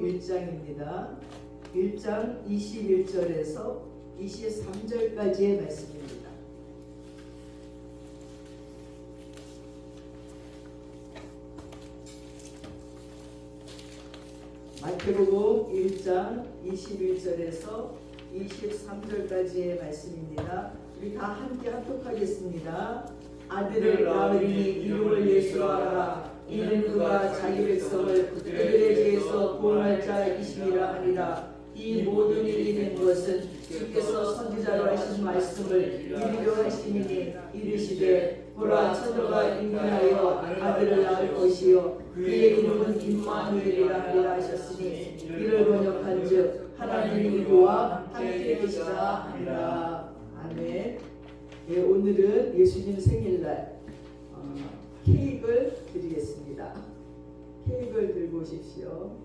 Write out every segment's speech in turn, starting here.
1장입니다. 1장 21절에서 23절까지의 말씀입니다. 마태복음 1장 21절에서 23절까지의 말씀입니다. 우리 다 함께 합독하겠습니다. 아들을 낳으리니 이름을 예수라 하라. 이는 그가 자기 백성을 그들의 죄에서 구원할 자이심이라 하니라. 이 모든 일이 된 것은 주께서 선지자로 하신 말씀을 이루려 하심이니 이르시되 보라 처녀가 임신하여 아들을 낳을 것이요 그의 이름은 임마누엘이라 하리라 하셨으니 이를 번역한즉 하나님이 우리와 함께 계시다 하니라. 아멘. 네, 오늘은 예수님 생일날 케이크를 드리겠습니다. 케이크를 들고 오십시오.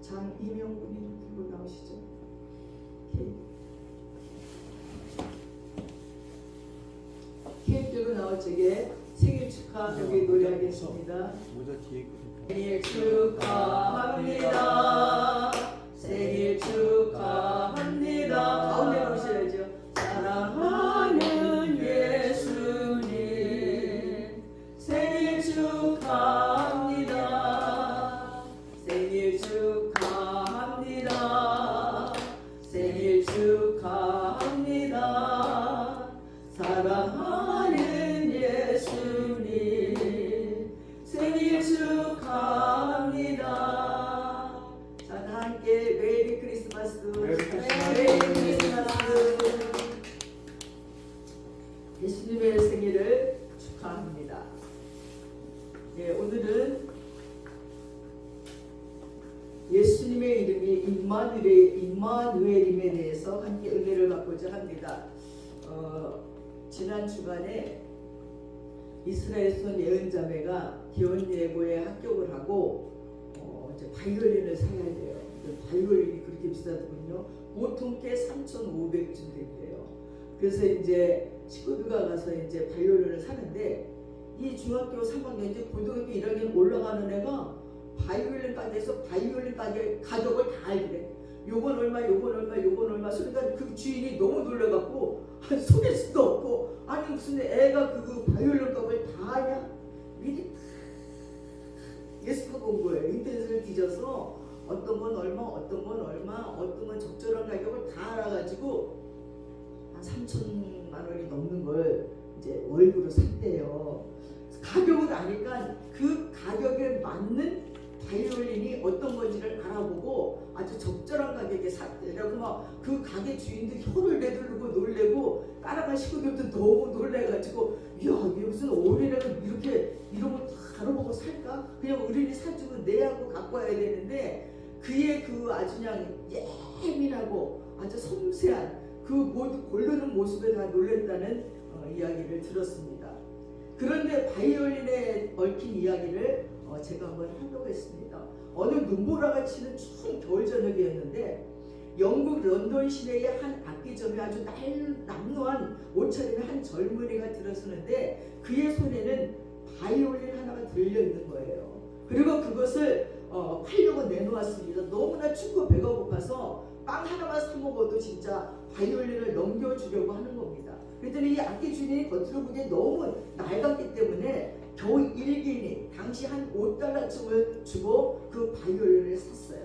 장이명 군이 들고 나오시죠. 케이크 들고 나올 적에 생일 축하 여기 노래하겠습니다. 생일 축하합니다. 생일 축하합니다. 가운데 오셔야죠. 사랑하는 예수님 생일 축하합니다. 생일 축하합니다. 생일 축하합니다. 사랑하는 예수님 생일 축하합니다. 자, 다 함께 메리 크리스마스. 메리 크리스마스. 예수님의 생일을 축하합니다. 네, 오늘은 예수님의 이름이 임마누엘임에 대해서 함께 은혜를 받고자 합니다. 지난 주간에 이스라엘에서 예언자매가 기원예고에 합격을 하고 이제 바이올린을 사야 돼요. 바이올린이 그렇게 비싸더군요. 보통 꽤 3,500쯤 된대요. 그래서 이제 친구들과 가서 이제 바이올린을 사는데 이 중학교 3학년 이제 고등학교 1학년 올라가는 애가 바이올린 가게에서 바이올린 가게 가격을 다 알더래. 요건 얼마, 요건 얼마, 요건 얼마. 그러니까 그 주인이 너무 놀라갖고 속일 수도 없고 아니 무슨 애가 그 바이올린 값을 다 아냐? 미리 예습하고 온 거예요. 인터넷을 뒤져서 어떤 건 얼마, 어떤 건 얼마, 어떤 건 적절한 가격을 다 알아가지고 한 3,000만 원이 넘는 걸 이제 월급으로 샀대요. 가격을 아니까 그 가격에 맞는 바이올린이 어떤 건지를 알아보고 아주 적절한 가격에 샀대라고 막 그 가게 주인들이 혀를 내두르고 놀래고 따라간 식구들도 너무 놀래가지고 이야 이게 무슨 어린애가 이렇게 이런 걸 다 알아보고 살까? 그냥 어린이 사주고 내하고 갖고 와야 되는데 그의 그 아주 그냥 예민하고 아주 섬세한 그 모두 고르는 모습에 다 놀랬다는 이야기를 들었습니다. 그런데 바이올린에 얽힌 이야기를 제가 한번 해보겠습니다. 어느 눈보라가 치는 추운 겨울 저녁이었는데 영국 런던 시내의 한 악기점에 아주 남루한 옷차림의 한 젊은이가 들어서는데 그의 손에는 바이올린 하나가 들려있는 거예요. 그리고 그것을 팔려고 내놓았습니다. 너무나 춥고 배가 고파서 빵 하나만 사 먹어도 진짜 바이올린을 넘겨주려고 하는 겁니다. 그랬더니 이 악기 주인이 겉으로 보기에 너무 낡았기 때문에 겨우 1기니 당시 한 $5쯤을 주고 그 바이올린을 샀어요.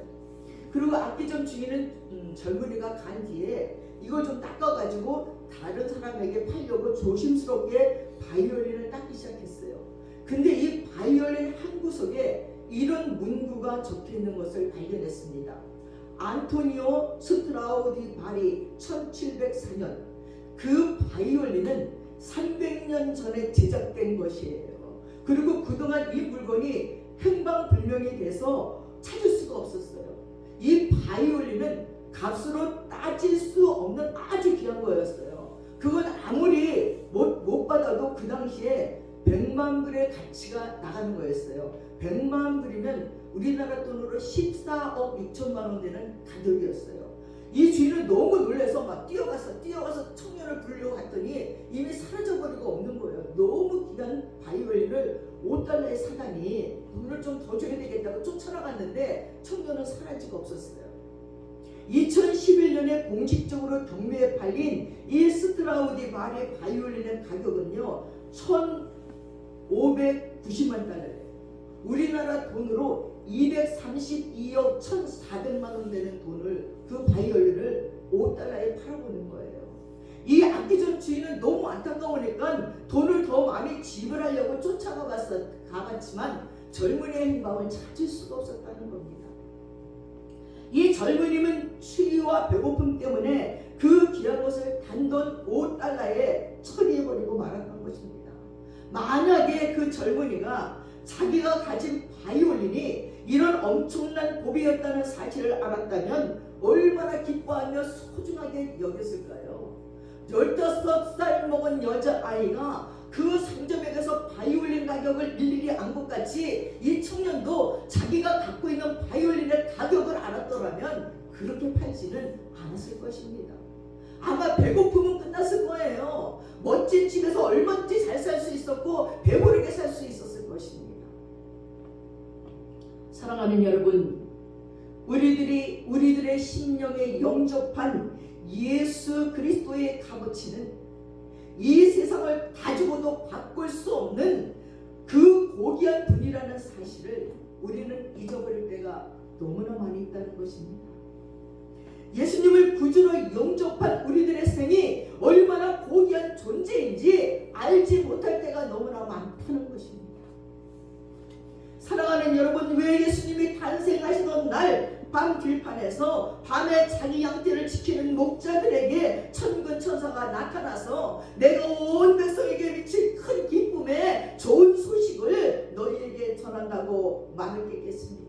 그리고 악기점 주인은 젊은이가 간 뒤에 이걸 좀 닦아가지고 다른 사람에게 팔려고 조심스럽게 바이올린을 닦기 시작했어요. 근데 이 바이올린 한 구석에 이런 문구가 적혀있는 것을 발견했습니다. 안토니오 스트라우디바리 1704년 그 바이올린은 300년 전에 제작된 것이에요. 그리고 그동안 이 물건이 행방불명이 돼서 찾을 수가 없었어요. 이 바이올린은 값으로 따질 수 없는 아주 귀한 거였어요. 그건 아무리 못 받아도 그 당시에 100만 불의 가치가 나가는 거였어요. 100만 불이면 우리나라 돈으로 14억 6천만 원 되는 가격이었어요. 이 주인은 너무 놀라서 막 뛰어가서 청년을 부르려고 갔더니 이미 사라져버리고 없는 거예요. 너무 귀한 바이올린을 $5에 사다니 돈을 좀 더 줘야 되겠다고 쫓아나갔는데 청년은 사라지고 없었어요. 2011년에 공식적으로 경매에 팔린 이 스트라우디 바리 바이올린의 가격은요 1,590만 달러예요. 우리나라 돈으로 232억 1,400만 원 되는 돈을 그 바이올린을 $5에 팔아보는 거예요. 이 악기전 주인은 너무 안타까우니까 돈을 더 많이 지불하려고 가봤지만 젊은이의 행방을 찾을 수가 없었다는 겁니다. 이 젊은이는 추위와 배고픔 때문에 그 귀한 것을 단돈 $5에 처리해버리고 말았던 것입니다. 만약에 그 젊은이가 자기가 가진 바이올린이 이런 엄청난 보배였다는 사실을 알았다면 얼마나 기뻐하며 소중하게 여겼을까요? 15살 먹은 여자아이가 그 상점에 가서 바이올린 가격을 일일이 안 것 같이 이 청년도 자기가 갖고 있는 바이올린의 가격을 알았더라면 그렇게 팔지는 않았을 것입니다. 아마 배고픔은 끝났을 거예요. 멋진 집에서 얼마든지 잘 살 수 있었고 배부르게 살 수 있었을 것입니다. 사랑하는 여러분, 우리들의 심령에 영접한 예수 그리스도의 값어치는 이 세상을 가지고도 바꿀 수 없는 그 고귀한 분이라는 사실을 우리는 잊어버릴 때가 너무나 많이 있다는 것입니다. 예수님을 구주로 영접한 우리들의 생이 얼마나 고귀한 존재인지 알지 못할 때가 너무나 많다는 것입니다. 사랑하는 여러분, 왜 예수님이 탄생하시던 날 밤 들판에서 밤에 자기 양떼를 지키는 목자들에게 천군 천사가 나타나서 내가 온 백성에게 미칠 큰 기쁨에 좋은 소식을 너희에게 전한다고 말을 했겠습니까?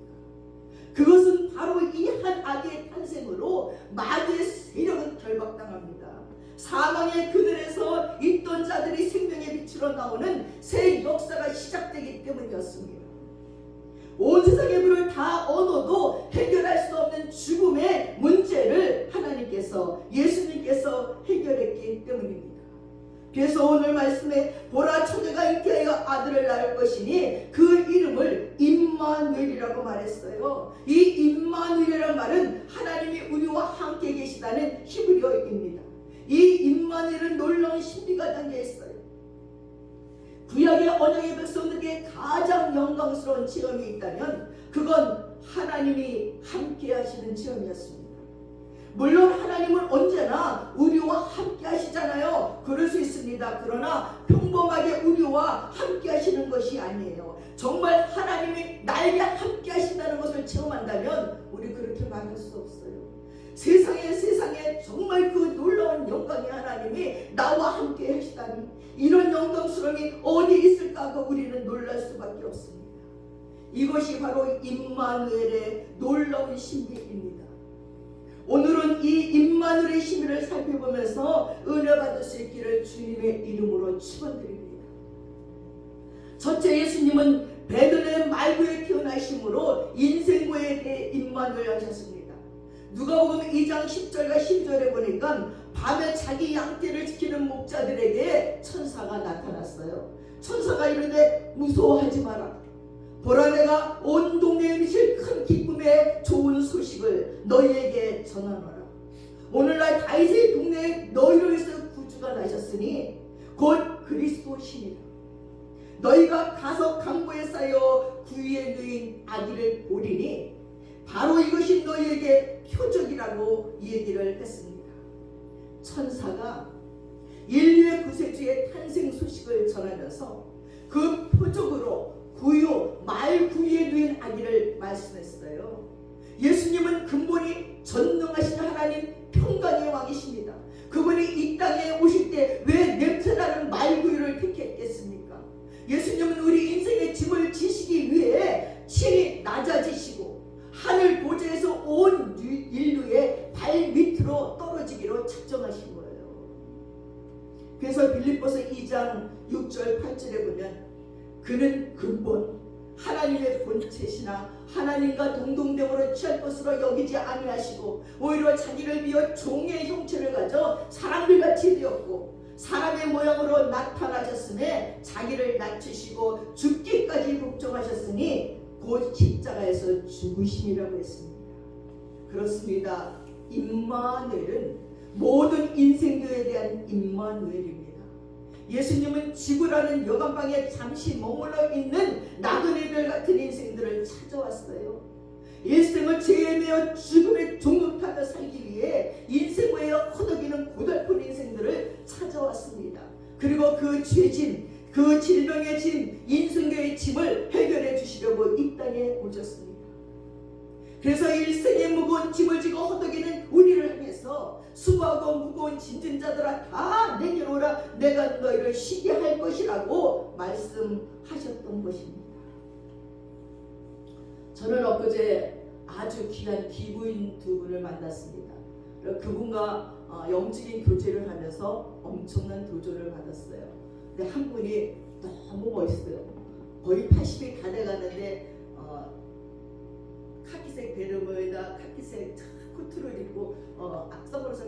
그것은 바로 이 한 아기의 탄생으로 마귀의 세력은 결박당합니다. 사망의 그늘에서 있던 자들이 생명의 빛으로 나오는 새 역사가 시작되기 때문이었습니다. 온 세상의 불을 다 얻어도 해결할 수 없는 죽음의 문제를 하나님께서 예수님께서 해결했기 때문입니다. 그래서 오늘 말씀에 보라 처녀가 잉태하여 아들을 낳을 것이니 그 이름을 임마누엘이라고 말했어요. 이 임마누엘이라는 말은 하나님이 우리와 함께 계시다는 히브리어입니다. 이 임마누엘은 놀라운 신비가 담겨 있어요. 구약의 언약의 백성들에게 가장 영광스러운 체험이 있다면 그건 하나님이 함께 하시는 체험이었습니다. 물론 하나님은 언제나 우리와 함께 하시잖아요. 그럴 수 있습니다. 그러나 평범하게 우리와 함께 하시는 것이 아니에요. 정말 하나님이 나에게 함께 하신다는 것을 체험한다면 우리 그렇게 말할 수 없어요. 세상에 정말 그 놀라운 영광의 하나님이 나와 함께 하시다니 이런 영광스러움이 어디 있을까 하고 우리는 놀랄 수밖에 없습니다. 이것이 바로 임마누엘의 놀라운 신비입니다. 오늘은 이 임마누엘의 신비를 살펴보면서 은혜 받을 수 있기를 주님의 이름으로 축원드립니다. 첫째, 예수님은 베들레헴 말구에 태어나심으로 인생고에 대해 임마누엘 하셨습니다. 누가복음 2장 10절과 12절에 보니까 밤에 자기 양떼를 지키는 목자들에게 천사가 나타났어요. 천사가 이르되 무서워하지 마라. 보라, 내가 온 동네에 미칠 큰 기쁨의 좋은 소식을 너희에게 전하노라. 오늘날 다윗의 동네에 너희를 위해서 구주가 나셨으니 곧 그리스도시니라. 너희가 가서 강보에 쌓여 구유에 누인 아기를 보리니 바로 이것이 너희에게 표적이라고 얘기를 했습니다. 천사가 인류의 구세주의 탄생 소식을 전하면서 그 표적으로 말 구유에 누인 아기를 말씀했어요. 예수님은 근본이 전능하신 하나님 평강의 왕이십니다. 그분이 이 땅에 오실 때 왜 냄새나는 말구유를 택했겠습니까? 예수님은 우리 인생의 짐을 지시기 위해 친히 낮아지시고 하늘 보좌에서 온 인류의 발 밑으로 떨어지기로 작정하신 거예요. 그래서 빌립보서 2장 6절 8절에 보면 그는 근본 하나님의 본체시나 하나님과 동등됨으로 취할 것으로 여기지 아니하시고 오히려 자기를 비워 종의 형체를 가져 사람들 같이 되었고 사람의 모양으로 나타나셨음에 자기를 낮추시고 죽기까지 복종하셨으니 곧 십자가에서 죽으심이라고 했습니다. 그렇습니다. 임마누엘은 모든 인생들에 대한 임마누엘입니다. 예수님은 지구라는 여간방에 잠시 머물러 있는 나그네들 같은 인생들을 찾아왔어요. 일생을 죄에 매여 죽음의 종노릇하며 살기 위해 인생을 허덕이는 고달픈 인생들을 찾아왔습니다. 그리고 그 죄짐, 그 질병의 짐, 인생의 짐을 해결해 주시려고 이 땅에 오셨습니다. 그래서 일생의 무거운 짐을 지고 허덕이는 우리를 향해서 수고하고 무거운 짐진 자들아 다 내게로 오라, 내가 너희를 쉬게 할 것이라고 말씀하셨던 것입니다. 저는 엊그제 아주 귀한 기부인 두 분을 만났습니다. 그분과 영적인 교제를 하면서 엄청난 도전을 받았어요. 근데 한 분이 너무 멋있어요. 거의 80이 다 돼가는데 카키색 베르무에다 카키색 코트를 입고 앞서버려서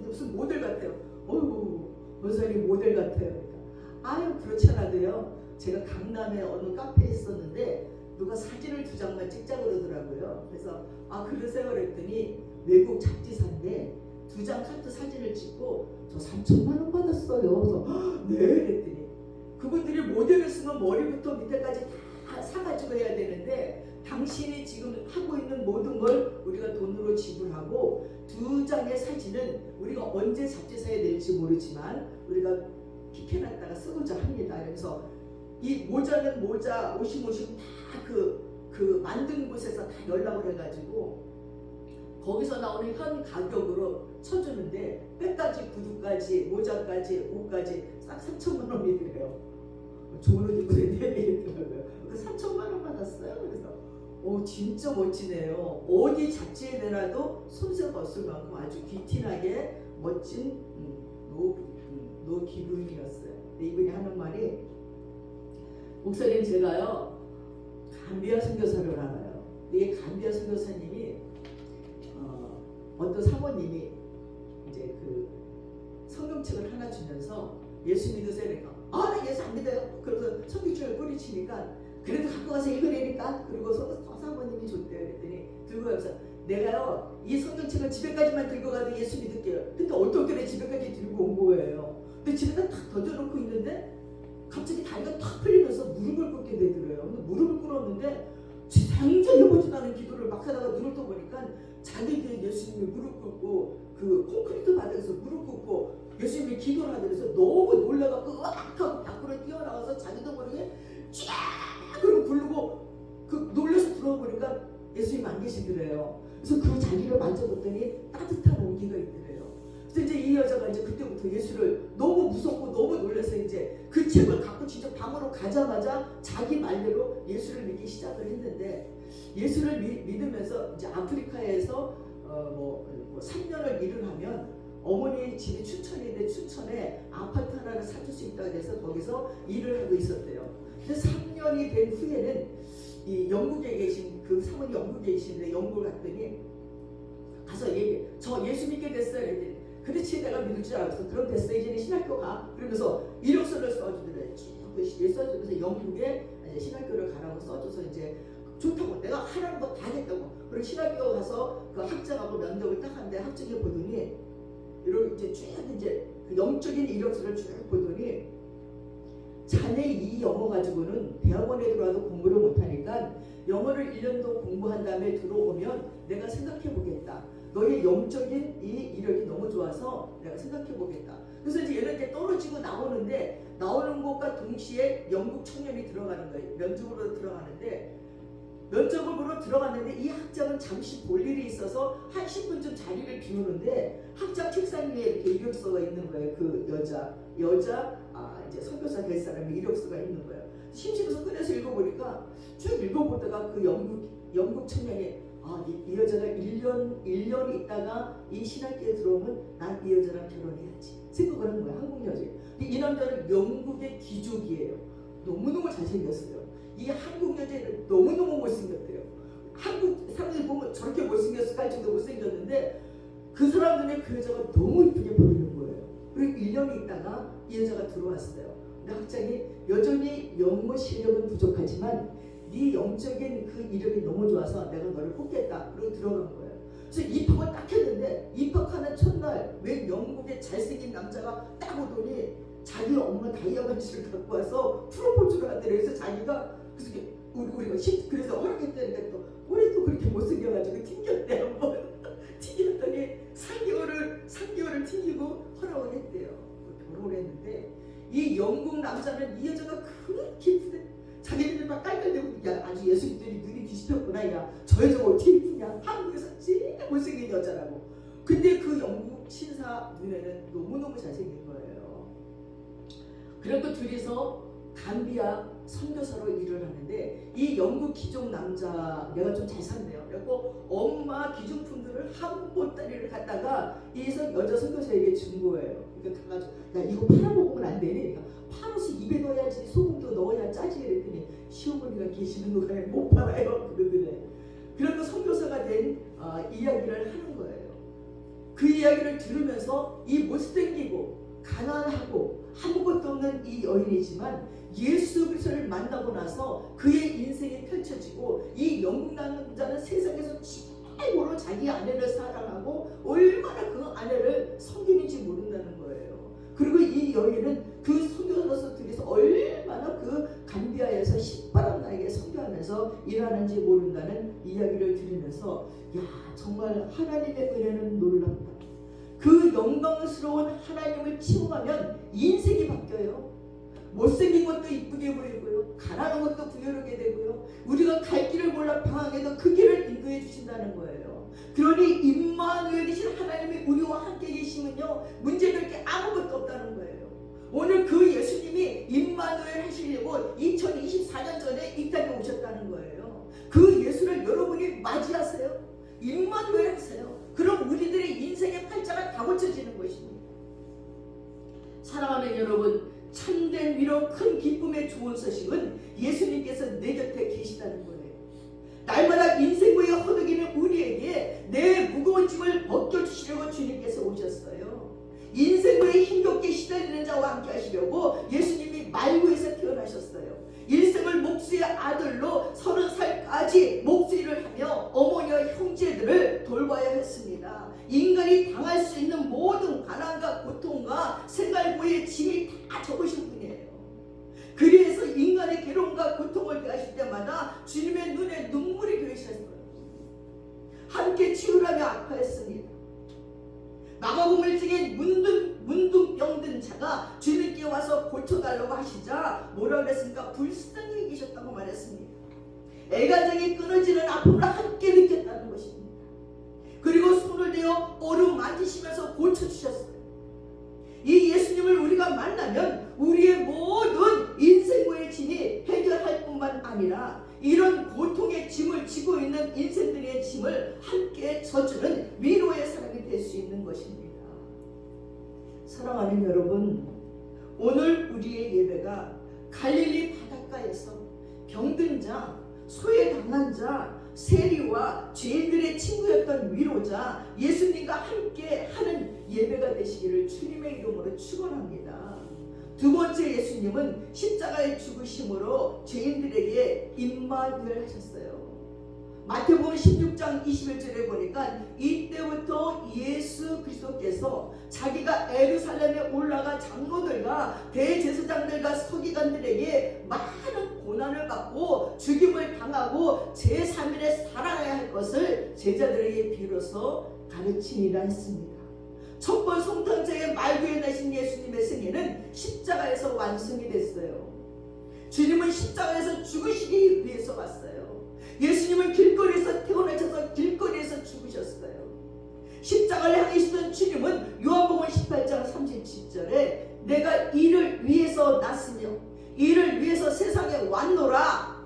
무슨 모델 같아요. 어휴, 원사님 모델 같아요. 그러니까 아유 그렇지 않아도요. 제가 강남에 어느 카페에 있었는데 누가 사진을 2장만 찍자고 그러더라고요. 그래서 그러세요 그랬더니 외국 잡지사인데 2장 카트 사진을 찍고 저 3천만 원 받았어요. 그래서 네 그랬더니 그분들이 모델을 쓰면 머리부터 밑에까지 다 사가지고 해야 되는데 당신이 지금 하고 있는 모든 걸 우리가 돈으로 지불하고 2장의 사진은 우리가 언제 잡지사에 낼지 모르지만 우리가 픽해놨다가 쓰고자 합니다. 그래서 이 모자는 모자, 옷이 다 그 만든 곳에서 다 연락을 해가지고 거기서 나오는 현 가격으로 쳐주는데 백까지 구두까지 모자까지 옷까지 싹 3천만 원이 돼요. 좋은 옷 입고 내야 되겠더라고요. 그 3천만 원 받았어요. 그래서 진짜 멋지네요. 어디 잡지에 내놔도 손색 없을 만큼 아주 귀티나게 멋진 노 기부인이었어요. 근데 이분이 하는 말이 목사님 제가요 감비아 선교사를 알아요. 이게 감비아 선교사님이 어떤 사모님이 이제 그 성경책을 하나 주면서 예수 믿으세요? 그러니까 나 예수 안 믿어요. 그래서 성경책을 뿌리치니까 그래도 갖고 가서 읽으려니까 그리고 사모님이 줬대요. 그랬더니 들고 가서 내가요 이 성경책을 집에까지만 들고 가도 예수 믿을게요. 근데 어떻게 집에까지 들고 온 거예요. 근데 집에다 탁 던져놓고 있는데 갑자기 다리가 탁 풀리면서 무릎을 꿇게 되더래요. 근데 무릎을 꿇었는데 굉장히 해보지도 않은 기도를 막 하다가 눈을 떠보니까 자기에게 예수님이 무릎 꿇고 그 콘크리트 바닥에서 무릎 꿇고 예수님이 기도를 하면서 너무 놀라갖고 으악 하고 밖으로 뛰어나가서 자기도 모르게 쫙 그러고 부르고 그 놀라서 들어보니까 예수님 안 계시더래요. 그래서 그 자기를 만져봤더니 따뜻한 온기가 있더래요. 그래서 이제 이 여자가 이제 그때부터 예수를 너무 무섭고 너무 놀라서 이제 그 책을 갖고 진짜 방으로 가자마자 자기 말대로 예수를 믿기 시작을 했는데 예수를 믿으면서 이제 아프리카에서 3년을 일을 하면 어머니 집이 춘천인데 춘천에 아파트 하나를 사줄 수 있다고 해서 거기서 일을 하고 있었대요. 근데 3년이 된 후에는 이 영국에 계신 그 사모님 영국에 계시는데 영국을 갔더니 가서 저 예수 믿게 됐어요. 그랬더니 그렇지 내가 믿을 줄 알았어. 그럼 됐어 이제는 신학교 가. 그러면서 이력서를 써주더래요. 쭉 써주면서 영국에 이제 신학교를 가라고 써줘서 이제 좋다고 내가 하라는 거 다 했다고. 그리고 신학교 가서 그 학장하고 면접을 딱 하는데 학장이 보더니 이렇게 이제 쭉 이제 그 영적인 이력서를 쭉 보더니 자네 이 영어 가지고는 대학원에 들어와도 공부를 못하니까 영어를 1년도 공부한 다음에 들어오면 내가 생각해 보겠다. 너의 영적인 이 이력이 너무 좋아서 내가 생각해 보겠다. 그래서 이제 얘는 이제 떨어지고 나오는데 나오는 것과 동시에 영국 청년이 들어가는 거예요. 면접으로 들어가는데 면접을 보러 들어갔는데 이 학장은 잠시 볼 일이 있어서 한 10분쯤 자리를 비우는데 학장 책상 위에 이렇게 이력서가 있는 거예요. 그 여자 이제 선교사 될 사람이 이력서가 있는 거예요. 심심해서 꺼내서 읽어보니까 쭉 읽어보다가 그 영국 청년이 이 여자가 1년 있다가 이 신학교에 들어오면 난 이 여자랑 결혼해야지 생각을 한 거야. 한국 여자. 이 남자는 영국의 귀족이에요. 너무너무 잘생겼어요. 이 한국 여자애는 너무너무 못생겼대요. 한국 사람들이 보면 저렇게 못생겼을까 할 정도 못생겼는데 그 사람 눈에 그 여자가 너무 이쁘게 보이는 거예요. 그리고 1년이 있다가 이 여자가 들어왔어요. 근데 학장이 여전히 영어 실력은 부족하지만 네 영적인 그 이력이 너무 좋아서 내가 너를 뽑겠다. 그리고 들어간 거예요. 그래서 입학을 딱 했는데 입학하는 첫날 웬 영국의 잘생긴 남자가 딱 오더니 자기 엄마 다이아몬드를 갖고 와서 프로포즈를 하더래. 그래서 자기가 그래서 허락했다니까 또 우리 또 그렇게 못생겨가지고 튕겼대. 한번 튕겼더니 3개월을 튕기고 허락을 했대요. 결혼을 했는데 이 영국 남자는 이 여자가 그렇게 이쁘대. 자기들이 막 깔깔대고 야 아주 예수님들이 눈이 뒤집혔구나. 야 저 여자가 어떻게 이쁘냐. 한국에서 제일 못생긴 여자라고. 근데 그 영국 신사 눈에는 너무너무 잘생긴 거예요. 그리고 둘이서 감비아 선교사로 일을 하는데 이 영국 귀족 남자 내가 좀 잘 샀네요. 그래서 엄마 귀중품들을 한 보따리를 갖다가 이 여자 선교사에게 준 거예요. 그러니까 가가지고 야 이거 팔아먹으면 안 되네. 그러니까 팔아서 입에 넣어야지 소금도 넣어야 짜지. 그랬더니 시어머니가 계시는 동안에 못 팔아요. 그러더래. 그래서 선교사가 된 이야기를 하는 거예요. 그 이야기를 들으면서 이 못생기고 가난하고 아무것도 없는 이 여인이지만 예수 그리스도를 만나고 나서 그의 인생이 펼쳐지고 이 영국 남자는 세상에서 최고로 자기 아내를 사랑하고 얼마나 그 아내를 섬기는지 모른다는 거예요. 그리고 이 여인은 그 선교사로서 둘이서 얼마나 그 감비아에서 신바람 나게 선교하면서 일하는지 모른다는 이야기를 들으면서 야 정말 하나님의 은혜는 놀랍다. 그 영광스러운 하나님을 칭송하면 인생이 바뀌어요. 못생긴 것도 이쁘게 보이고요. 가난한 것도 부여하게 되고요. 우리가 갈 길을 몰라 방황해도 그 길을 인도해 주신다는 거예요. 그러니 임마누엘이신 하나님이 우리와 함께 계시면요. 문제될 게 아무것도 없다는 거예요. 오늘 그 예수님이 임마누엘 하시려고 2024년 전에 이 땅에 오셨다는 거예요. 그 예수를 여러분이 맞이하세요. 임마누엘 하세요. 그럼 우리들의 인생의 팔자가 다 고쳐지는 것입니다. 사랑하는 여러분, 참된 위로 큰 기쁨의 좋은 소식은 예수님께서 내 곁에 계시다는 거예요. 날마다 인생고에 허덕이는 우리에게 내 무거운 짐을 벗겨주시려고 주님께서 오셨어요. 인생고에 힘겹게 시달리는 자와 함께 하시려고 예수님이 말구에서 태어나셨어요. 일생을 목수의 아들로 30살까지 목수일을 하며 어머니와 형제들을 돌봐야 했습니다. 인간이 당할 수 있는 모든 가난과 고통과 생활고의 짐이 다 적으신 분이에요. 그래서 인간의 괴로움과 고통을 대하실 때마다 주님의 눈에 눈물이 고이셨어요. 함께 치유하며 아파했습니다. 마가복음일증에 문둥병든 자가 주님께 와서 고쳐달라고 하시자 뭐라고 그랬습니까? 불쌍히 계셨다고 말했습니다. 애간장이 끊어지는 아픔을 함께 느꼈다는 것입니다. 그리고 손을 대어 얼음 만지시면서 고쳐주셨어요. 이 예수님을 우리가 만나면 우리의 모든 인생고의 짐이 해결할 뿐만 아니라 이런 고통의 짐을 지고 있는 인생들의 짐을 함께 져주는 위로의 사람이 될 수 있는 것입니다. 사랑하는 여러분, 오늘 우리의 예배가 갈릴리 바닷가에서 병든 자, 소외당한 자, 세리와 죄인들의 친구였던 위로자 예수님과 함께 하는 예배가 되시기를 주님의 이름으로 축원합니다. 두 번째, 예수님은 십자가의 죽으심으로 죄인들에게 임마누엘 하셨어요. 마태복음 16장 21절에 보니까 이때부터 예수 그리스도께서 자기가 예루살렘에 올라가 장로들과 대제사장들과 서기관들에게 많은 고난을 받고 죽임을 당하고 제3일에 살아나야 할 것을 제자들에게 비로소 가르치니라 했습니다. 첫 번 성탄절에 말구에 나신 예수님의 승리는 십자가에서 완성이 됐어요. 주님은 십자가에서 죽으시기 위해서 왔어요. 예수님은 길거리에서 태어나셔서 길거리에서 죽으셨어요. 십자가를 향하시던 주님은 요한복음 18장 37절에 내가 이를 위해서 났으며 이를 위해서 세상에 왔노라.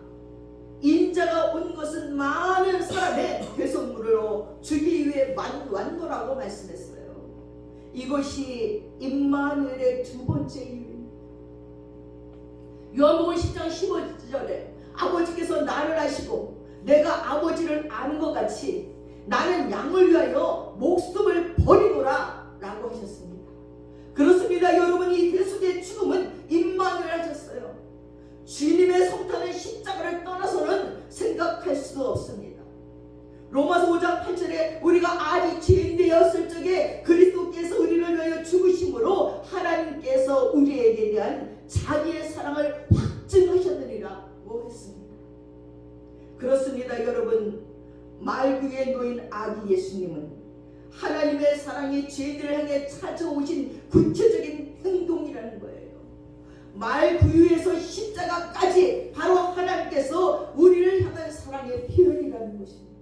인자가 온 것은 많은 사람의 괴속물로 주기 위해 왔노라고 말씀했어요. 이것이 임마누엘의 두 번째 이유입니다. 요한복음 10장 15절에 아버지께서 나를 아시고 내가 아버지를 아는 것 같이 나는 양을 위하여 목숨을 버리노라 라고 하셨습니다. 그렇습니다. 여러분, 이 대속의 죽음은 임마누엘 하셨어요. 주님의 성탄은 십자가를 떠나서는 생각할 수 없습니다. 로마서 5장 8절에 우리가 아직 죄인 되었을 적에 그리스도께서 우리를 위하여 죽으심으로 하나님께서 우리에게 대한 자기의 사랑을 확증하셨느니라고 했습니다. 그렇습니다. 여러분, 말 위에 놓인 아기 예수님은 하나님의 사랑이 죄인들을 향해 찾아오신 구체적인 행동이라는 거예요. 말 구유에서 십자가까지 바로 하나님께서 우리를 향한 사랑의 표현이라는 것입니다.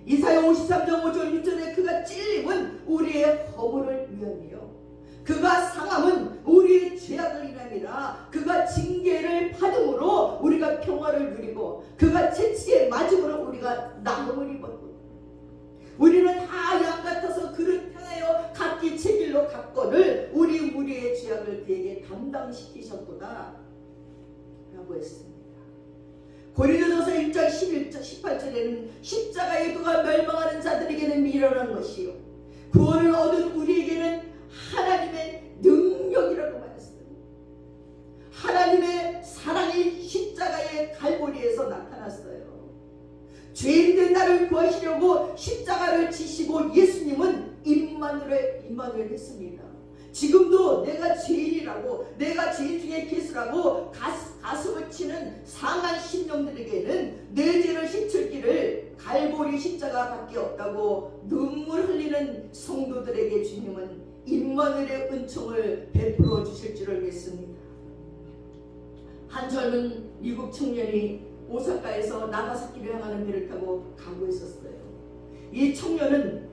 이사야 53장 5절 6절에 그가 찔림은 우리의 허물을 위함이요 그가 상함은 우리의 죄악을 인함이라. 그가 징계를 받음으로 우리가 평화를 누리고 그가 채찍에 맞음으로 우리가 나음을 입었고 우리는 다 양 같아서 그를 향하여 각기 제 길로 갔거늘 우리의 죄악을 그에게 담당시키셨도다 라고 했습니다. 고린도전서 1장 18절에는 십자가의 도가 멸망하는 자들에게는 미련한 것이요 구원을 얻은 우리에게는 하나님의 능력이라고 말했어요. 하나님의 사랑이 십자가의 갈보리에서 나타났어요. 죄인된 나를 구하시려고 십자가를 지시고 예수님은 임마누엘 했습니다. 지금도 내가 죄인이라고, 내가 죄인 중에 개수라고 가슴을 치는 상한 심령들에게는 내 죄를 씻을 길을 갈보리 십자가밖에 없다고 눈물 흘리는 성도들에게 주님은 임마누엘의 은총을 베풀어 주실 줄을 믿습니다. 한 젊은 미국 청년이 오사카에서 나가사키를 향하는 배를 타고 가고 있었어요. 이 청년은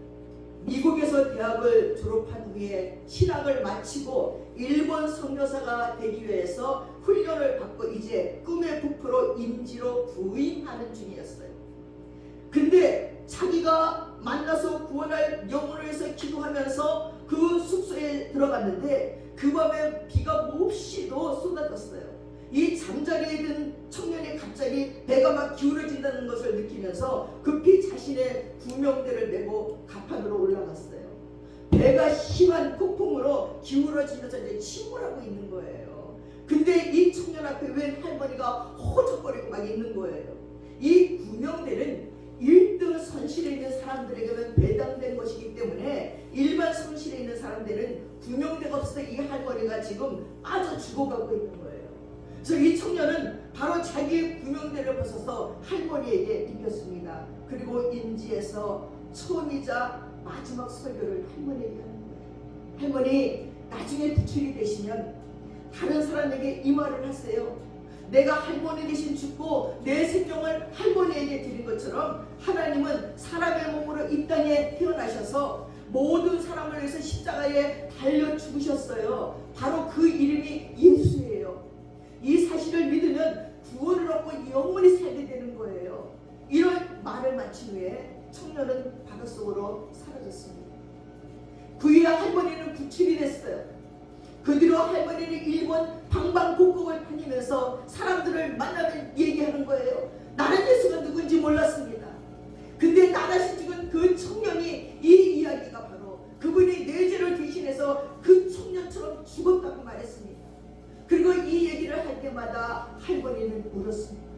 미국에서 대학을 졸업한 후에 신학을 마치고 일본 선교사가 되기 위해서 훈련을 받고 이제 꿈의 부표로 임지로 부임하는 중이었어요. 근데 자기가 만나서 구원할 영혼을 위해서 기도하면서 그 숙소에 들어갔는데 그 밤에 비가 몹시도 쏟아졌어요. 이 잠자리에 든 청년이 갑자기 배가 막 기울어진다는 것을 느끼면서 급히 자신의 구명대를 메고 갑판으로 올라갔어요. 배가 심한 폭풍으로 기울어지면서 이제 침몰하고 있는 거예요. 근데 이 청년 앞에 웬 할머니가 호적거리고 막 있는 거예요. 이 구명대는 1등 선실에 있는 사람들에게는 배당된 것이기 때문에 일반 선실에 있는 사람들은 구명대가 없어서 이 할머니가 지금 빠져 죽어가고 있는 거예요. 그래서 이 청년은 바로 자기의 구명대를 벗어서 할머니에게 입혔습니다. 그리고 임지에서 처음이자 마지막 설교를 할머니에게 하는 거예요. 할머니, 나중에 부출이 되시면 다른 사람에게 이 말을 하세요. 내가 할머니 대신 죽고 내 생명을 할머니에게 드린 것처럼 하나님은 사람의 몸으로 이 땅에 태어나셔서 모든 사람을 위해서 십자가에 달려 죽으셨어요. 바로 그 이름이 예수예요. 이 사실을 믿으면 구원을 얻고 영원히 살게 되는 거예요. 이런 말을 마친 후에 청년은 바닷속으로 사라졌습니다. 그 이후 할머니는 구출이 됐어요. 그 뒤로 할머니는 일본 방방곡곡을 다니면서 사람들을 만나면 얘기하는 거예요. 나는 예수가 누군지 몰랐습니다. 근데 나다시 죽은 그 청년이 이 이야기가 바로 그분이 내 죄를 대신해서 그 청년처럼 죽었다고 말했습니다. 그리고 이 얘기를 할 때마다 할머니는 울었습니다.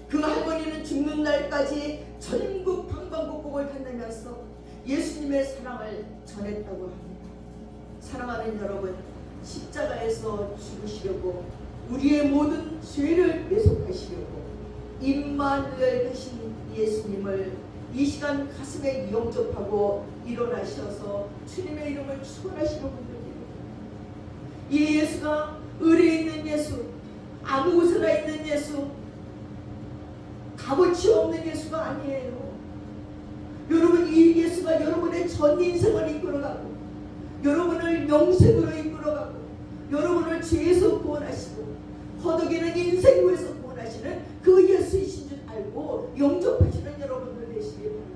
그 할머니는 죽는 날까지 전국 방방곡곡을 다니면서 예수님의 사랑을 전했다고 합니다. 사랑하는 여러분, 십자가에서 죽으시려고 우리의 모든 죄를 매속하시려고 임마누엘 되신 예수님을 이 시간 가슴에 영접하고 일어나셔서 주님의 이름을 축원하시는 분들입니다. 이 예수가 을에 있는 예수, 아무 곳에나 있는 예수, 값어치 없는 예수가 아니에요. 여러분, 이 예수가 여러분의 전 인생을 이끌어가고 여러분을 영생으로 이끌어가고 여러분을 죄에서 구원하시고 허덕이는 인생구에서 구원하시는 그 예수이신 줄 알고 영접하시는 여러분들 되시길 바랍니다.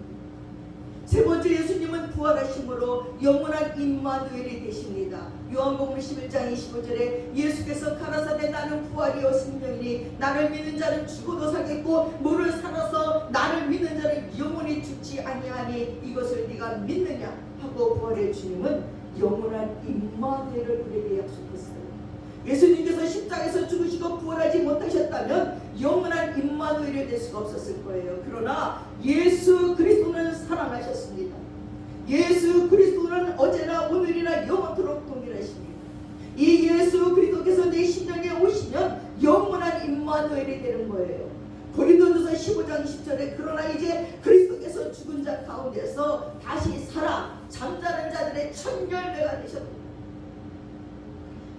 세 번째, 번째, 예수님은 부활하심으로 영원한 임마누엘이 되십니다. 요한복음 11장 25절에 예수께서 가라사대 나는 부활이요 생명이니 나를 믿는 자는 죽어도 살겠고 무를 살아서 나를 믿는 자는 영원히 죽지 아니하니 이것을 네가 믿느냐 하고 부활의 주님은 영원한 임마누엘을 우리에게 약속했어요. 예수님께서 십자가에서 죽으시고 부활하지 못하셨다면 영원한 임마누엘이 될 수가 없었을 거예요. 그러나 예수 그리스도는 살아나셨습니다. 예수 그리스도는 어제나 오늘이나 영원토록 동일하십니다. 이 예수 그리스도께서 내 심령에 오시면 영원한 임마누엘이 되는 거예요. 고린도전서 15장 10절에 그러나 이제 그리스도께서 죽은 자 가운데서 다시 살아 잠자는 자들의 첫 열매가 되셨다.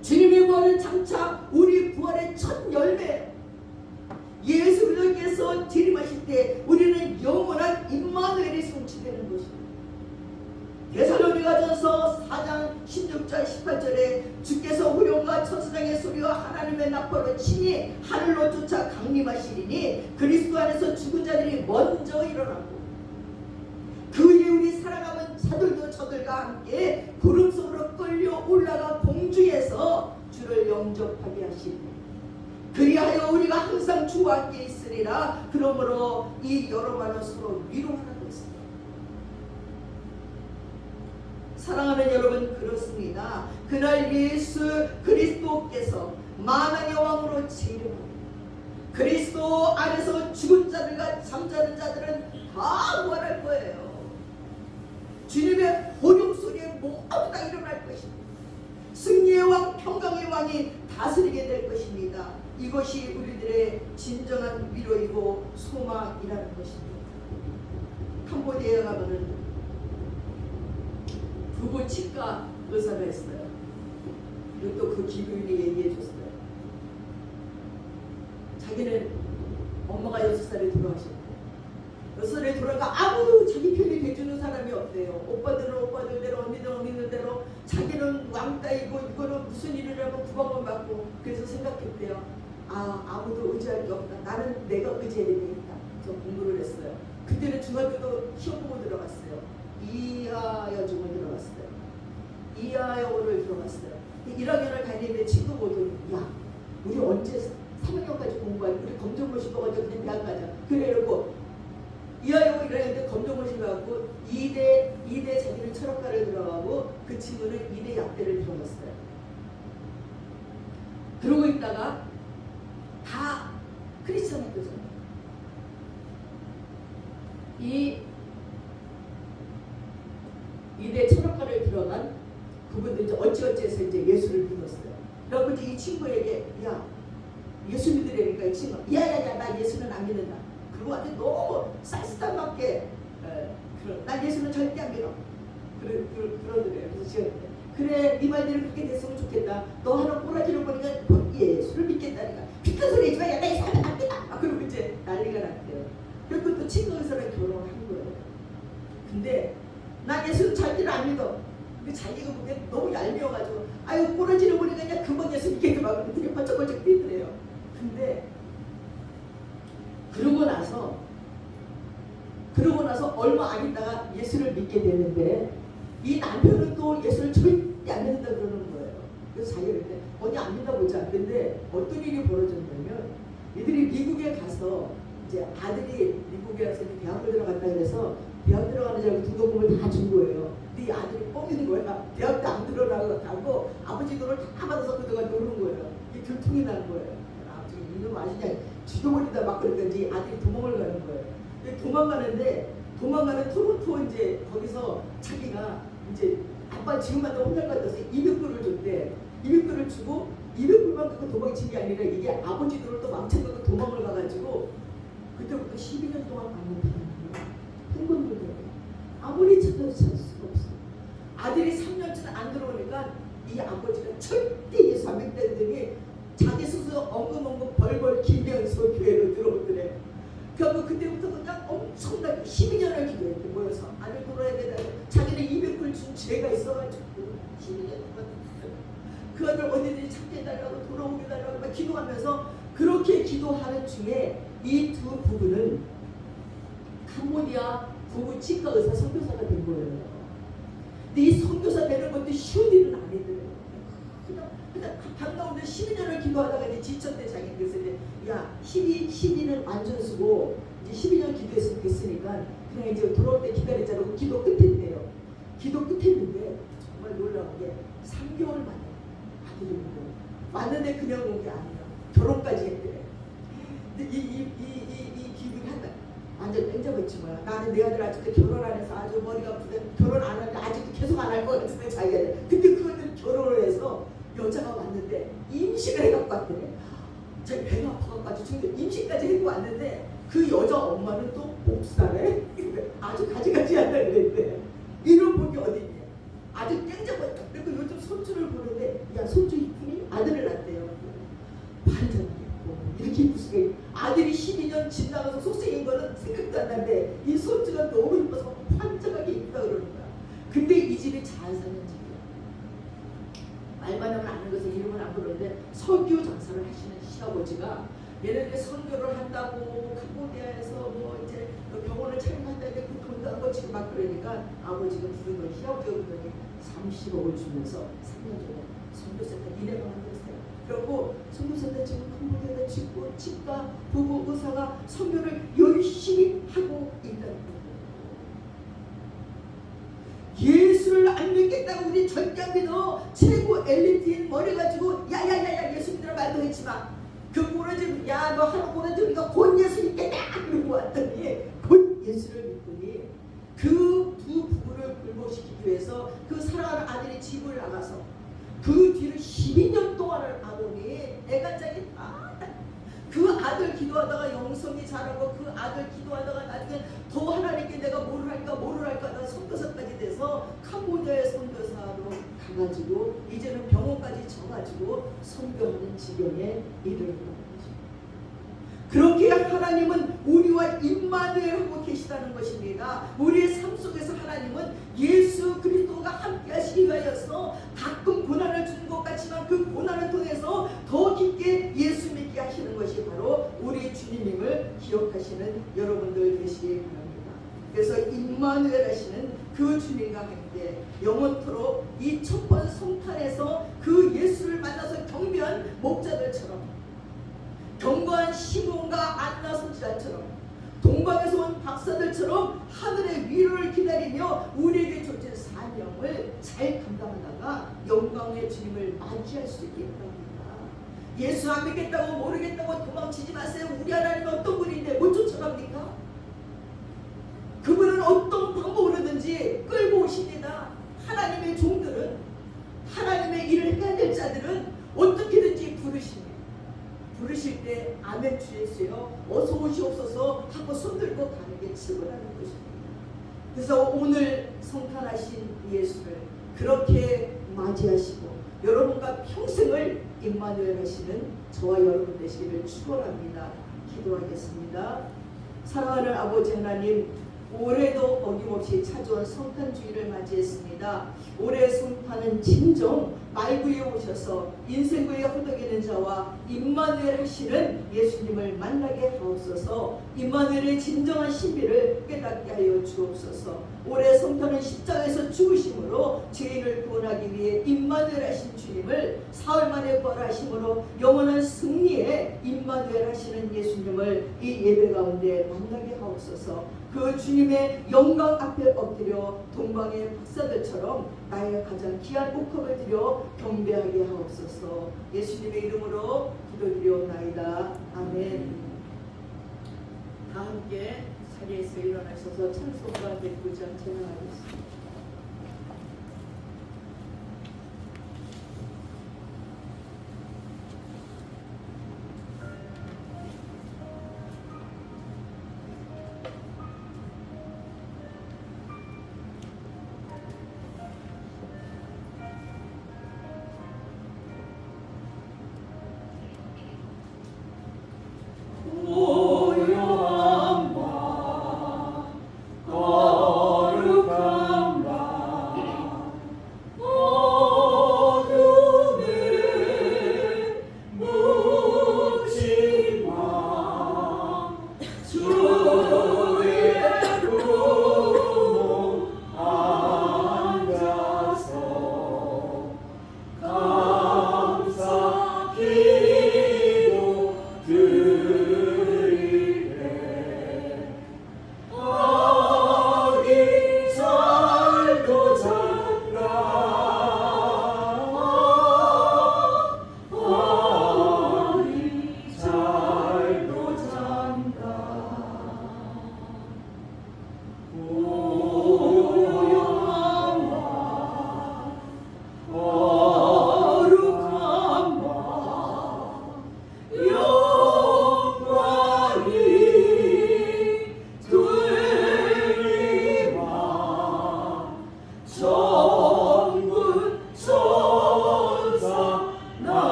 주님의 부활은 장차 우리 부활의 첫 열매. 예수 그리스도께서 재림하실 때 우리는 영원한 임마누엘이 성취되는 것입니다. 데살로니가전서 4장 16절 18절에 주께서 후령과 천사장의 소리와 하나님의 나팔로 친히 하늘로 쫓아 강림하시리니 그리스도 안에서 죽은 자들이 먼저 일어나고 그에 우리 살아남은 자들도 저들과 함께 구름 속으로 끌려 올라가 공중에서 주를 영접하게 하시니 그리하여 우리가 항상 주와 함께 있으리라. 그러므로 이 여러분은 서로 위로하는 것입니다. 사랑하는 여러분, 그렇습니다. 그날 예수 그리스도께서 만왕의 왕으로 재림하고 그리스도 안에서 죽은 자들과 잠자는 자들은 다 부활할 거예요. 주님의 호령 소리에 모두 다 일어날 것입니다. 승리의 왕, 평강의 왕이 다스리게 될 것입니다. 이것이 우리들의 진정한 위로이고 소망이라는 것입니다. 캄보디아에 가면은 부부 치과 의사가 있어요. 그리고 또 그 기부인이 얘기해 줬어요. 자기는 엄마가 6살에 돌아가셨고 6살에 돌아가 아무도 자기 편이 돼주는 사람이 없대요. 오빠들은 오빠들대로 언니들은 언니들대로 자기는 왕따이고 이거는 무슨 일이라고 구박을 받고 그래서 생각했대요. 아무도 의지할 게 없다. 나는 내가 의지해야 되겠다. 저 공부를 했어요. 그때는 중학교도 시험 보고 들어갔어요. 이하여중을 들어갔어요. 이하여를 들어갔어요. 1학년을 다니는데 친구 모두 야 우리 언제 3학년까지 공부하니 우리 검정고시 먹어가지고 그냥 대학 가자. 그래 이러고 이하여고 1학년 검정고시 가고 2대 자기는 철학과를 들어가고 그 친구는 2대 약대를 들어갔어요. 그러고 있다가 다 크리스천 학교잖아요. 이 2대 철학과를 들어간 그분도 이제 어찌어찌해서 이제 예수를 믿었어요. 그러고 이제 이 친구에게 야 예수 믿으려니까 이 친구가 야야야 나 예수는 안 믿는다. 그거 아주 너무 쌀쌀맞게 난 예수는 절대 안 믿어. 그러더래요. 그래서 제가 그래 네 말대로 그렇게 됐으면 좋겠다. 너 하는 꼬라지를 보니까 예수를 믿겠다니까. 비싼 소리 하지 마. 야 나 예수 안 믿어. 그리고 이제 난리가 났대요. 그리고 또 친구 의사랑 결혼을 한 거예요. 근데 난 예수는 절대로 안 믿어. 근데 자기가 보기엔 너무 얄미워가지고 아유 꼬라지를 보니까 그냥 금방 예수 믿겠다 막 되게 번쩍번쩍 뛰더래요. 근데 그러고 나서 얼마 안 있다가 예수를 믿게 되는데 이 남편은 또 예수를 절대 안 믿는다 그러는 거예요. 그래서 자기가 그랬대 어디 안 믿나 보자. 근데 어떤 일이 벌어졌냐면 이들이 미국에 가서 이제 아들이 미국에 가서 대학을 들어갔다 그래서 대학 들어가는 줄 알고 등록금을 다 준 거예요. 근데 이 아들이 뻥인 거야. 대학도 안 들어가고 아버지 돈을 다 받아서 그들가 노는 거예요. 이게 들통이 나는 거예요. 지금 이놈 아시냐 죽여버리다 막 그러니까 이제 아들이 도망을 가는 거예요. 도망가는 토론토 이제 거기서 자기가 이제 아빠 지금만 더 혼날 것 같아서 200불을 줬대. 200불을 주고 200불만 갖고 도망친 게 아니라 이게 아버지 돈을 또 망쳐놓고 도망을 가가지고 그때부터 12년 동안 만난 거예요. 행방불명. 아무리 찾아도 찾을 수가 없어. 아들이 3년째 안 들어오니까 이 아버지가 절대 예수 안 믿다더니 자기 스스로 엉금엉금 벌벌 기면서 교회로 들어오더래. 그래서 그때부터 그냥 엄청나게 12년을 기도했대. 모여서 아들 돌아야 되다. 자기는 200불 준 죄가 있어가지고 12년 동안 그 아들 언니들이 찾게 해달라고 돌아오게 해달라고 막 기도하면서 그렇게 기도하는 중에 이 두 부부는 캄보디아 부부 치과 의사 선교사가 된 거예요. 근데 이 선교사 되는 것도 쉬운 일은 아니더래요. 그냥 반가운데 12년을 기도하다가 이제 지쳤대 자기. 그래서 이제 야 12는 완전 쓰고 이제 12년 기도했으면 됐으니까 그냥 이제 돌아올 때 기다리자고 기도 끝했대요. 기도 끝했는데 정말 놀라운 게 3개월 만에 아들이 온 거예요. 왔는데 그냥 온 게 아니라 결혼까지 했대. 근데 이 기분이 한다. 완전 땡잡았지 뭐야. 나는 내 아들 아직도 결혼 안 해서 아주 머리가 아프대. 결혼 안 하는데 아직도 계속 안 할 것 같은데 자기가. 근데 그거는 결혼을 해서 여자가 왔는데 임신을 해갖고 왔대. 자기 배가 아파갖고 지금 임신까지 해고 왔는데 그 여자 엄마는 또 목사래. 아주 가지가지 한다 그랬대. 이런 복이 어딨냐. 아주 땡잡았다. 그리고 요즘 손주를 보는데 야 손주 이쁘니? 아들을 낳대요. 반전 있고 이렇게 이쁠 수가 있고 아들이 12년 집 나가서 속생인 거는 생각도 안 나는데 이 손주가 너무 이뻐서 환장하게 이쁘다 그러는 거야. 근데 이 집이 잘 사는 집이야. 말만 하면 아는 것을 이름은 안 부르는데 설교 장사를 하시는 시아버지가 얘네들이 선교를 한다고 캄보디아에서 뭐 이제 병원을 차림한다는데 그 돈도 안 거치고 막 그러니까 아버지가 부른 건 시아버지가 부르더니 30억을 주면서 3년 전에 선교센터 니네가 만들었어요. 그리고 선교센터 지금 캄보디아에다 짓고 치과 부부 의사가 선교를 열심히 하고 있다는 거예요. 예수를 안 믿겠다고 우리 절대 안 믿어. 최고 엘리트인 머리 가지고 야야야야 예수 믿으라 말도 했지만 그 무너짐 야너 하루 보내지 우리가 곧 예수 믿겠다 그러고 왔더니 곧 예수를 믿더니 그 두 부부를 굴복시키기 위해서 그 사랑하는 아들이 집을 나가서 그 뒤를 12년 동안을 아보니 애간장이 그 아들 기도하다가 영성이 자라고 그 아들 기도하다가 나중에 더 하나님께 내가 뭘 할까 나 선교사까지 돼서 캄보디아의 선교사로 가가지고 이제는 병원까지 져가지고 선교하는 지경에 이르는 거죠. 그렇게 하나님은 우리와 임마누엘하고 계시다는 것입니다. 우리의 삶 속에서 하나님은 예수 그리스도가 함께 하시기 위하여서 가끔 고난을 주는 것 같지만 그 고난을 통해서 더 깊게 예수 믿게 하시는 것이 바로 우리 주님임을 기억하시는 여러분들 되시기 바랍니다. 그래서 임마누엘 하시는 그 주님과 함께 영원토록 이 첫 번 성탄에서 그 예수를 만나서 경배한 목자들처럼 경거한 시몬과 안나 선지자처럼 동방에서 온 박사들처럼 하늘의 위로를 기다리며 우리에게 주어진 사명을 잘 감당하다가 영광의 주님을 맞이할 수 있게 바랍니다. 예수 안 믿겠다고 모르겠다고 도망치지 마세요. 우리 하나님은 어떤 분인데 못 쫓아갑니까? 그분은 어떤 방법으로든지 끌고 오십니다. 하나님의 종들은 하나님의 일을 해야 될 자들은 어떻게든지 부르십니다. 부르실 때 아멘 주 예수여 어서 오시옵소서 하고 손들고 가는 게 출근하는 것입니다. 그래서 오늘 성탄하신 예수를 그렇게 맞이하시고 여러분과 평생을 임마누엘 하시는 저와 여러분 되시기를 축원합니다. 기도하겠습니다. 사랑하는 아버지 하나님, 올해도 어김없이 찾아온 성탄주의를 맞이했습니다. 올해 성탄은 진정 말구에 오셔서 인생구에 허덕이는 자와 임마누엘 하시는 예수님을 만나게 하옵소서. 임마누엘의 진정한 신비를 깨닫게 하여 주옵소서. 올해 성탄은 십자가에서 죽으심으로 죄인을 구원하기 위해 임마누엘 하신 주님을 사흘 만에 부활하심으로 영원한 승리에 임마누엘 하시는 예수님을 이 예배 가운데 만나게 하옵소서. 그 주님의 영광 앞에 엎드려 동방의 박사들처럼 나의 가장 귀한 옥합을 드려 경배하게 하옵소서. 예수님의 이름으로 기도드리옵나이다. 아멘. 다 함께 자리에서 일어나셔서 찬송가 109장 찬양하겠습니다. 고요한 밤 거룩한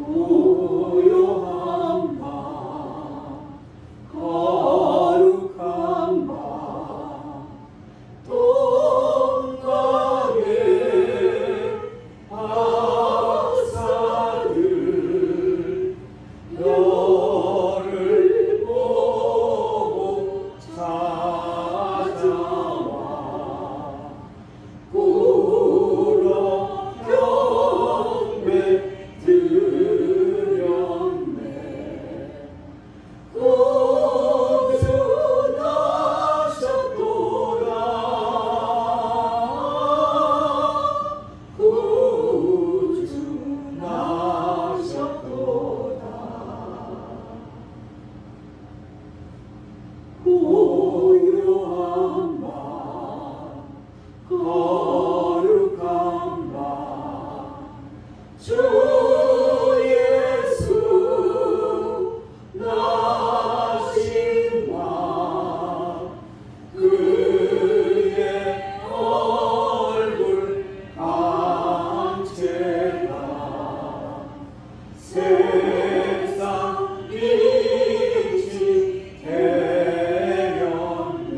고요한 밤 거룩한 밤 동방의 박사들 너를 보고 찾아와 굴어 경배 드렸네. 구주나셨도다 구주나셨도다 고요한 밤 거룩한 밤 주 예수 나신 밤 그의 얼굴 강체가 세상 빛이 되었네.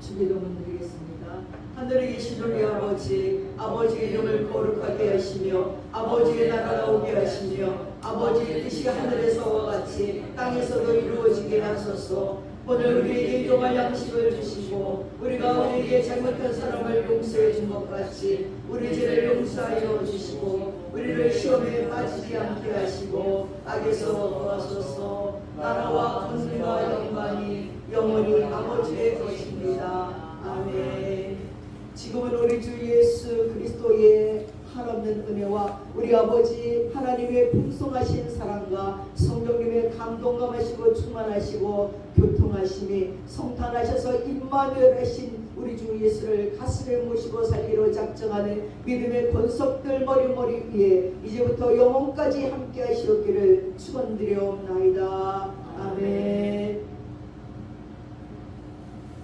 주기도문 드리겠습니다. 하늘에 계신 우리 아버지, 아버지의 이름을 거룩하게 하시며 아버지의 나라가 오게 하시며 아버지의 뜻이 하늘에서와 같이 땅에서도 이루어지게 하소서. 오늘 우리에게 일용할 양식을 주시고 우리가 우리에게 잘못한 사람을 용서해 준 것 같이 우리 죄를 용서하여 주시고 우리를 시험에 빠지지 않게 하시고 악에서 구하소서. 나라와 권세와 영광이 영원히 아버지의 것입니다. 아멘. 지금은 우리 주 예수 그리스도의 한없는 은혜와 우리 아버지 하나님의 풍성하신 사랑과 성령님의 감동감하시고 충만하시고 교통하심이 성탄하셔서 임마누엘 하신 우리 주 예수를 가슴에 모시고 살기로 작정하는 믿음의 권속들 머리 위에 이제부터 영원까지 함께 하시옵기를 축원드려옵나이다. 아멘.